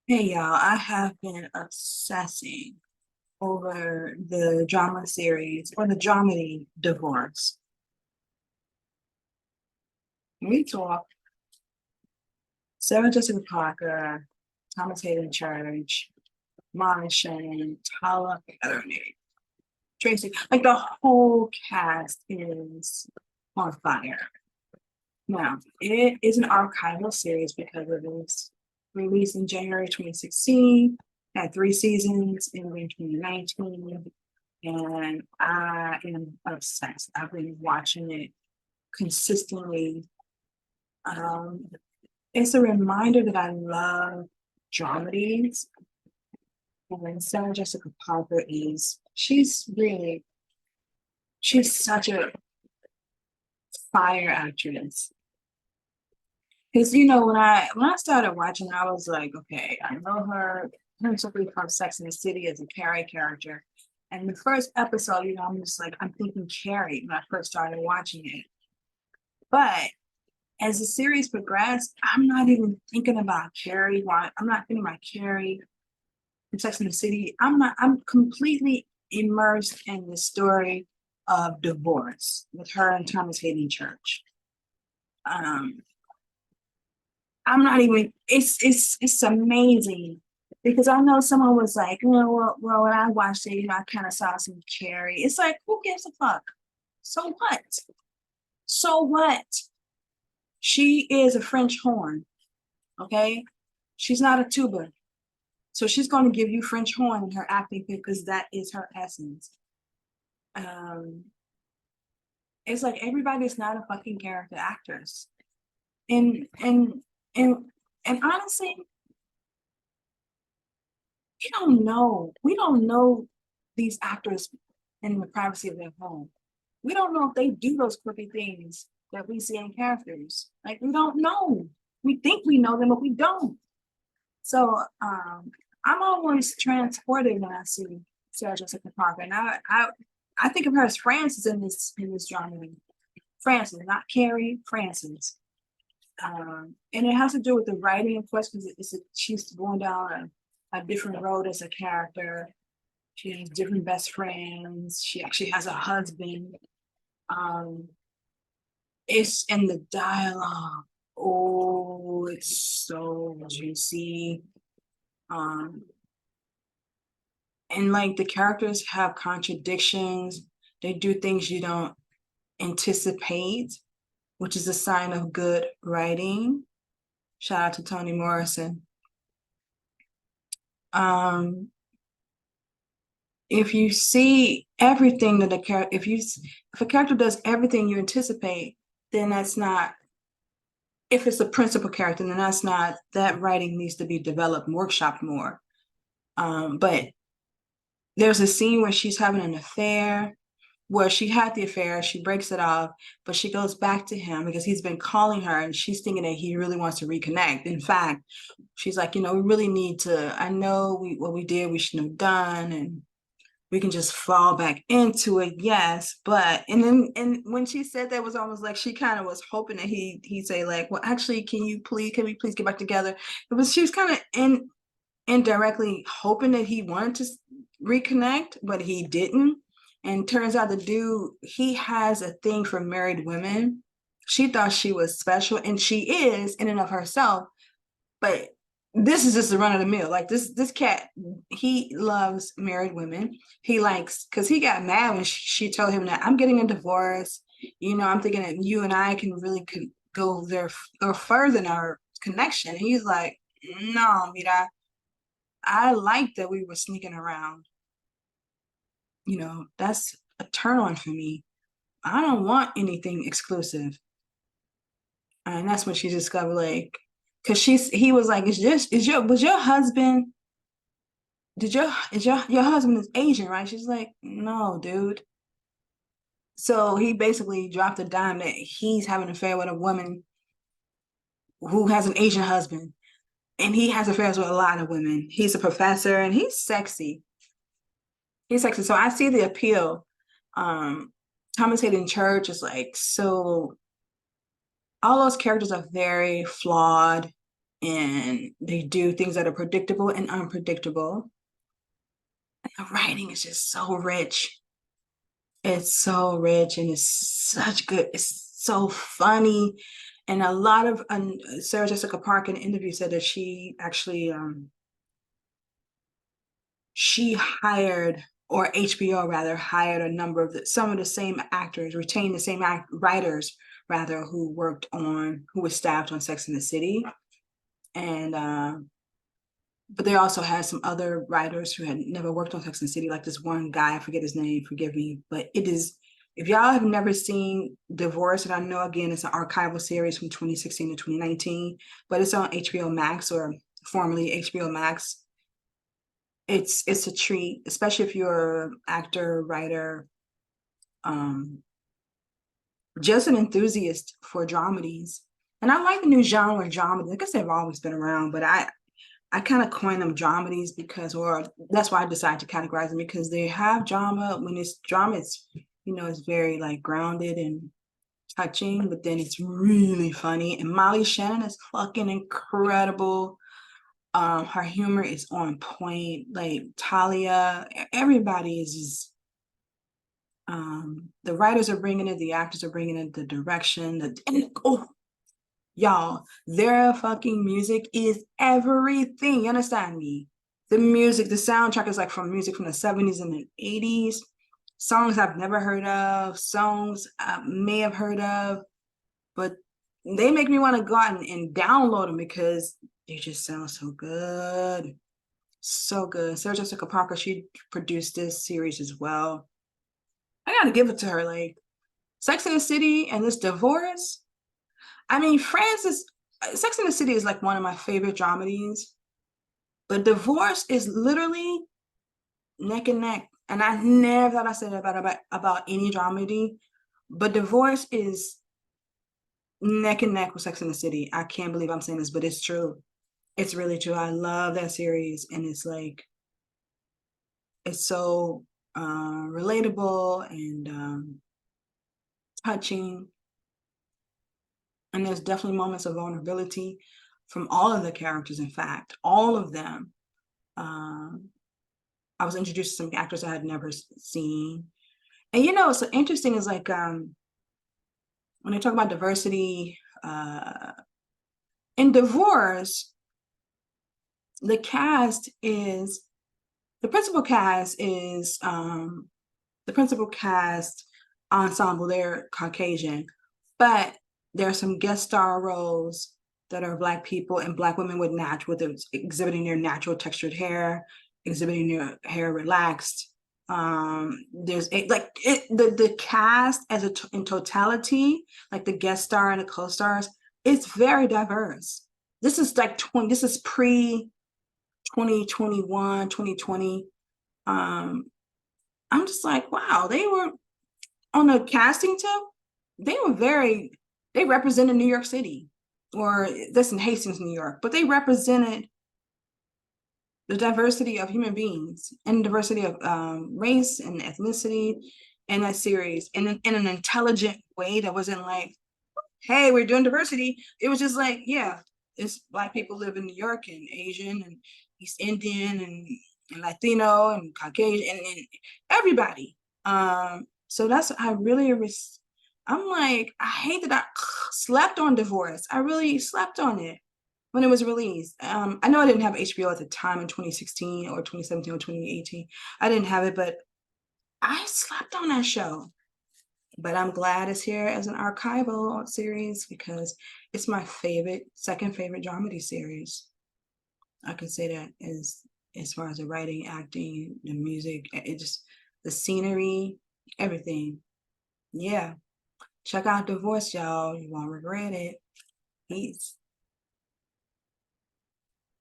Hey y'all, I have been obsessing over the drama series or the dramedy Divorce. We talk Sarah Jessica Parker, Thomas Hayden Church, Martian, Tyler, I don't know, Tracy. Like the whole cast is on fire. Now, it is an archival series because it was released in January 2016, had 3 seasons in 2019. And I am obsessed. I've been watching it consistently. Um, it's a reminder that I love dramedies. And Sarah Jessica Parker she's such a fire actress. Because when I started watching, I was like, okay, I know her principally from Sex and the City as a Carrie character. And the first episode, I'm just like, I'm thinking Carrie when I first started watching it. But as the series progressed, I'm not even thinking about Carrie. I'm not thinking about Carrie in Sex and the City. I'm completely immersed in the story of divorce with her and Thomas Hayden Church. Um, I'm not even, it's amazing because I know someone was like, well, when I watched it, I kind of saw some Carrie. It's like, who gives a fuck? So what? So what? She is a French horn, okay? She's not a tuba. So she's going to give you French horn in her acting because that is her essence. Um, it's like everybody's not a fucking character actress. And and and and honestly, we don't know these actors in the privacy of their home. We don't know if they do those quirky things that we see in characters. Like we don't know. We think we know them, but we don't. So I'm always transported when I see Sarah Jessica Parker, and I think of her as Frances in this drama. Frances, not Carrie, Frances. And it has to do with the writing, of course, because she's going down a different road as a character. She has different best friends. She actually has a husband. Um, it's in the dialogue. Oh, it's so juicy. Um, and like the characters have contradictions. They do things you don't anticipate, which is a sign of good writing. Shout out to Toni Morrison. Um, if you see everything that a character, if a character does everything you anticipate, then that's not. If it's a principal character, then that's not. That writing needs to be developed, workshopped more. But there's a scene where she's having an affair, where she had the affair, she breaks it off, but she goes back to him because he's been calling her and she's thinking that he really wants to reconnect. In fact, she's like, we really need to, I know what we did, we shouldn't have done, and we can just fall back into it, yes. But and when she said that, it was almost like she kind of was hoping that he'd say, like, well, actually, can we please get back together? She was kind of indirectly hoping that he wanted to reconnect, but he didn't. And turns out the dude, he has a thing for married women. She thought she was special, and she is in and of herself. But this is just the run of the mill. Like this cat, he loves married women. He likes because he got mad when she told him that I'm getting a divorce. I'm thinking that you and I can really go further in our connection. And he's like, no, mira, I like that we were sneaking around. That's a turn on for me. I don't want anything exclusive. And that's when she discovered, like, because he was like, was your husband, your husband is Asian, right? She's like, no, dude. So he basically dropped a dime that he's having an affair with a woman who has an Asian husband. And he has affairs with a lot of women. He's a professor and he's sexy. He's sexy. So I see the appeal. Um, Thomas Hayden Church is like so all those characters are very flawed and they do things that are predictable and unpredictable. The writing is just so rich. It's so rich and it's such good. It's so funny. And a lot of Sarah Jessica Parker in an interview said that she actually she hired, or HBO rather hired, a number of some of the same actors, retained the same writers rather, who were staffed on Sex and the City. And but they also had some other writers who had never worked on Sex and the City, like this one guy, I forget his name, forgive me, but it is, if y'all have never seen Divorce, and I know again it's an archival series from 2016 to 2019, but it's on HBO Max, or formerly HBO Max. It's a treat, especially if you're an actor, writer, just an enthusiast for dramedies. And I like the new genre of dramedy. I guess they've always been around, but I kind of coined them dramedies because, or that's why I decided to categorize them, because they have drama. When it's drama, it's, it's very like grounded and touching, but then it's really funny. And Molly Shannon is fucking incredible. Her humor is on point. Like Talia, everybody is just, the writers are bringing it, the actors are bringing it, the direction, y'all, their fucking music is everything. You understand me? The music, the soundtrack is like from music from the 70s and the 80s. Songs I've never heard of, songs I may have heard of, but they make me want to go out and download them because they just sound so good. So good. Sarah Jessica Parker, she produced this series as well. I gotta give it to her. Like, Sex and the City and this Divorce. I mean, Sex and the City is like one of my favorite dramedies, but Divorce is literally neck and neck. And I never thought I said about any dramedy, but Divorce is neck and neck with Sex and the City. I can't believe I'm saying this, but it's true. It's really true. I love that series, and it's like, it's so relatable and touching. And there's definitely moments of vulnerability from all of the characters. In fact, all of them. I was introduced to some actors I had never seen. And what's interesting is like, when they talk about diversity, in Divorce, the principal cast ensemble, they're Caucasian, but there are some guest star roles that are Black people and Black women with exhibiting their natural textured hair, exhibiting their hair relaxed. There's the cast in totality, like the guest star and the co-stars, it's very diverse. This is like this is pre 2021, 2020. I'm just like, wow, they were on the casting tip. They represented New York City, or that's in Hastings, New York, but they represented the diversity of human beings and diversity of race and ethnicity in that series, in an intelligent way that wasn't like, hey, we're doing diversity. It was just like, yeah, it's Black people live in New York, and Asian and East Indian and Latino and Caucasian and everybody. So I'm like, I hate that I slept on Divorce. I really slept on it when it was released. I know I didn't have HBO at the time in 2016 or 2017 or 2018. I didn't have it, but I slept on that show. But I'm glad it's here as an archival series because it's my second favorite dramedy series. I can say that as far as the writing, acting, the music, the scenery, everything. Yeah. Check out Divorce, y'all. You won't regret it. Peace.